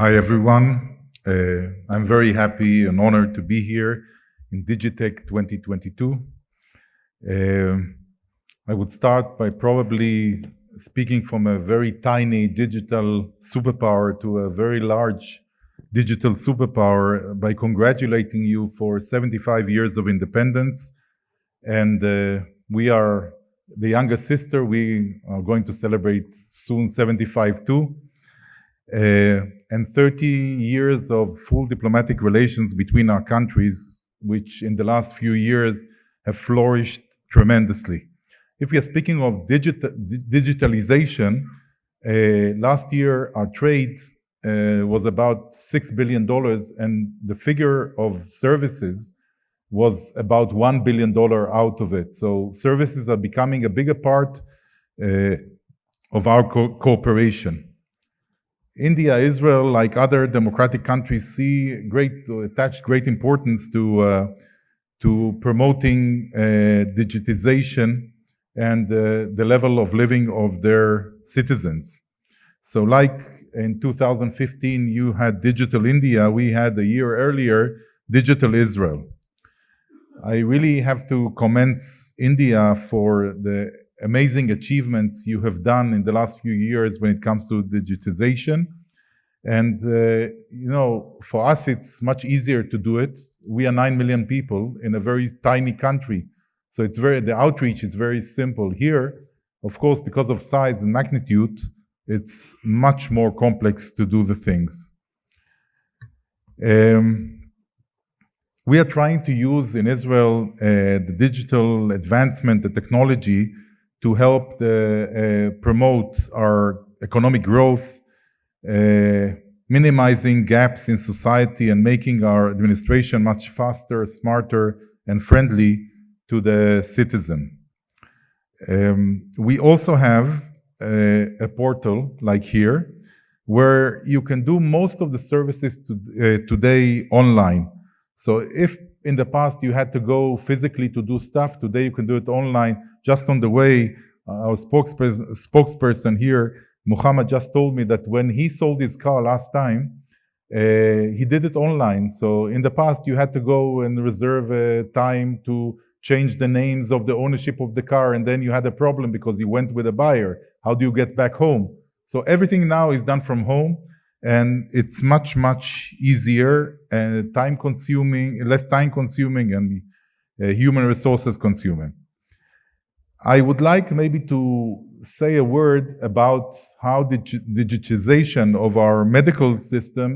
Hi, everyone. I'm very happy and honored to be here in Digitech 2022. I would start by probably speaking from a very tiny digital superpower to a very large digital superpower by congratulating you for 75 years of independence. And we are the younger sister. We are going to celebrate soon 75 too. And 30 years of full diplomatic relations between our countries, which in the last few years have flourished tremendously. If we are speaking of digitalization, last year our trade was about $6 billion, and the figure of services was about $1 billion out of it. So services are becoming a bigger part of our cooperation. India, Israel, like other democratic countries, attach great importance to promoting digitization and the level of living of their citizens. So like in 2015, you had Digital India, we had a year earlier, Digital Israel. I really have to commend India for the amazing achievements you have done in the last few years when it comes to digitization. And, for us, it's much easier to do it. We are 9 million people in a very tiny country. So the outreach is very simple. Here, of course, because of size and magnitude, it's much more complex to do the things. We are trying to use in Israel the digital advancement, the technology, to help promote our economic growth, minimizing gaps in society and making our administration much faster, smarter, and friendly to the citizen. We also have a portal like here, where you can do most of the services today online. So if in the past you had to go physically to do stuff, today you can do it online. Just on the way, our spokesperson here, Muhammad, just told me that when he sold his car last time, he did it online. So in the past, you had to go and reserve time to change the names of the ownership of the car, and then you had a problem because you went with a buyer. How do you get back home? So everything now is done from home, and it's much, much easier and less time consuming and human resources consuming. I would like maybe to say a word about how the digitization of our medical system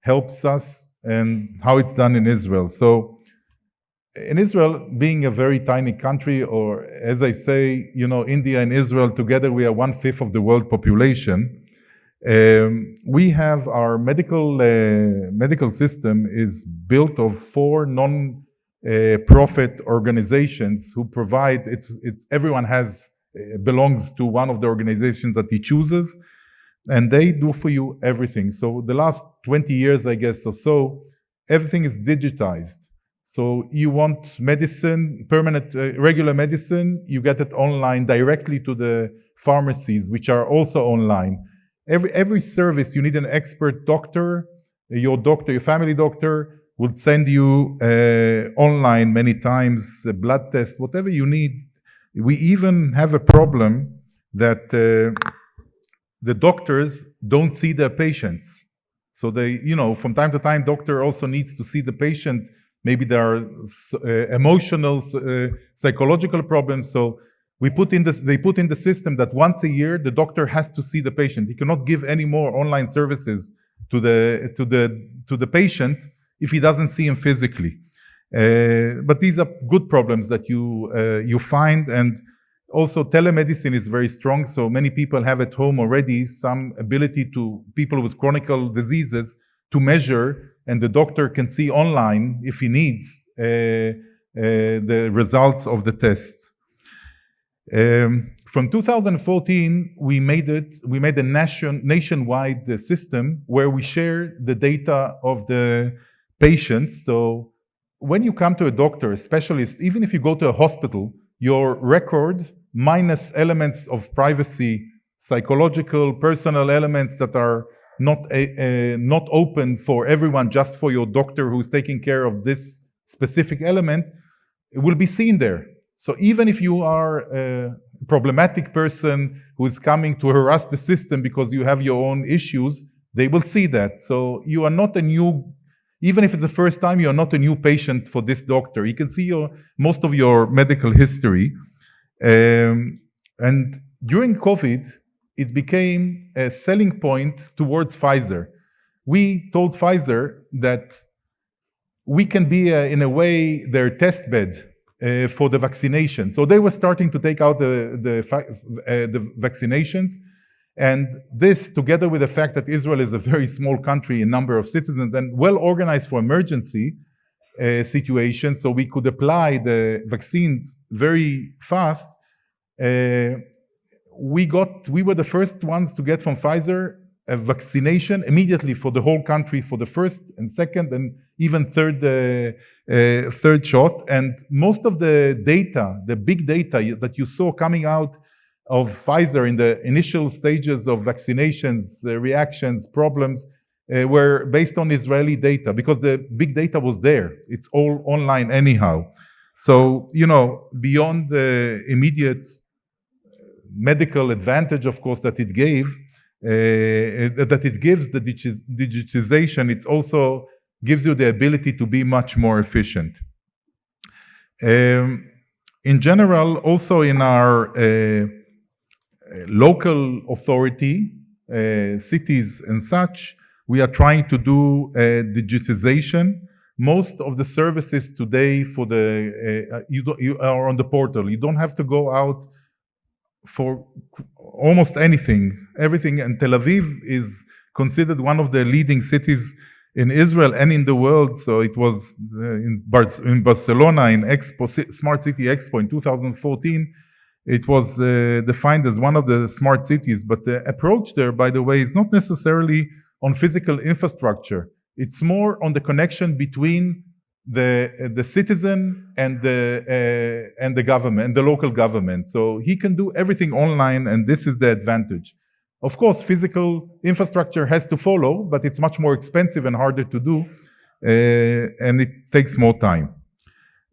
helps us and how it's done in Israel. So in Israel, being a very tiny country, or as I say, India and Israel together, we are 1/5 of the world population. We have our medical system is built of 4 non-profit organizations who provide, everyone belongs to one of the organizations that he chooses, and they do for you everything. So the last 20 years, I guess, or so, everything is digitized. So you want medicine, regular medicine, you get it online directly to the pharmacies, which are also online. Every service, you need an expert doctor, your family doctor would send you online many times, a blood test, whatever you need. We even have a problem that the doctors don't see their patients. So from time to time, doctor also needs to see the patient. Maybe there are emotional, psychological problems. So they put in the system that once a year, the doctor has to see the patient. He cannot give any more online services to the patient if he doesn't see him physically. But these are good problems that you find, and also telemedicine is very strong. So many people have at home already some ability people with chronic diseases to measure, and the doctor can see online if he needs the results of the tests. From 2014, we made a nationwide system where we share the data of the patients. So when you come to a doctor, a specialist, even if you go to a hospital, your record minus elements of privacy, psychological, personal elements that are not open for everyone, just for your doctor who's taking care of this specific element, it will be seen there. So even if you are a problematic person who is coming to harass the system because you have your own issues, they will see that. So you are not a new, even if it's the first time, you are not a new patient for this doctor. He can see most of your medical history. And during COVID, it became a selling point towards Pfizer. We told Pfizer that we can be, in a way, their test bed for the vaccination. So they were starting to take out the vaccinations. And this, together with the fact that Israel is a very small country in number of citizens and well organized for emergency situations, so we could apply the vaccines very fast, we were the first ones to get from Pfizer a vaccination immediately for the whole country for the first and second and even third shot. And most of the data, the big data that you saw coming out of Pfizer in the initial stages of vaccinations, reactions, problems, were based on Israeli data because the big data was there. It's all online anyhow. So, beyond the immediate medical advantage, of course, that it gives the digitization, it also gives you the ability to be much more efficient. In general, also in our local authority, cities and such, we are trying to do digitization. Most of the services today for you are on the portal. You don't have to go out for almost anything. Everything. And Tel Aviv is considered one of the leading cities in Israel and in the world. So it was in Barcelona, in Smart City Expo in 2014. It was defined as one of the smart cities. But the approach there, by the way, is not necessarily on physical infrastructure. It's more on the connection between the citizen and the government, and the local government. So he can do everything online, and this is the advantage. Of course, physical infrastructure has to follow, but it's much more expensive and harder to do, and it takes more time.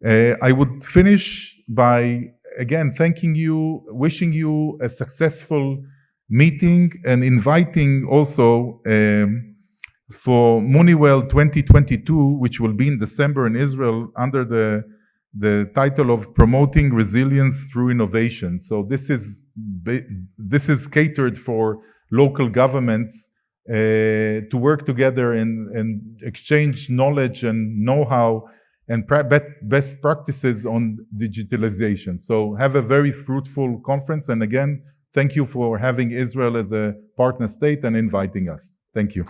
I would finish by, again, thanking you, wishing you a successful meeting, and inviting also for Muniwell 2022, which will be in December in Israel under the title of Promoting Resilience Through Innovation. So this is catered for local governments to work together and exchange knowledge and know-how and best practices on digitalization. So have a very fruitful conference. And again, thank you for having Israel as a partner state and inviting us. Thank you.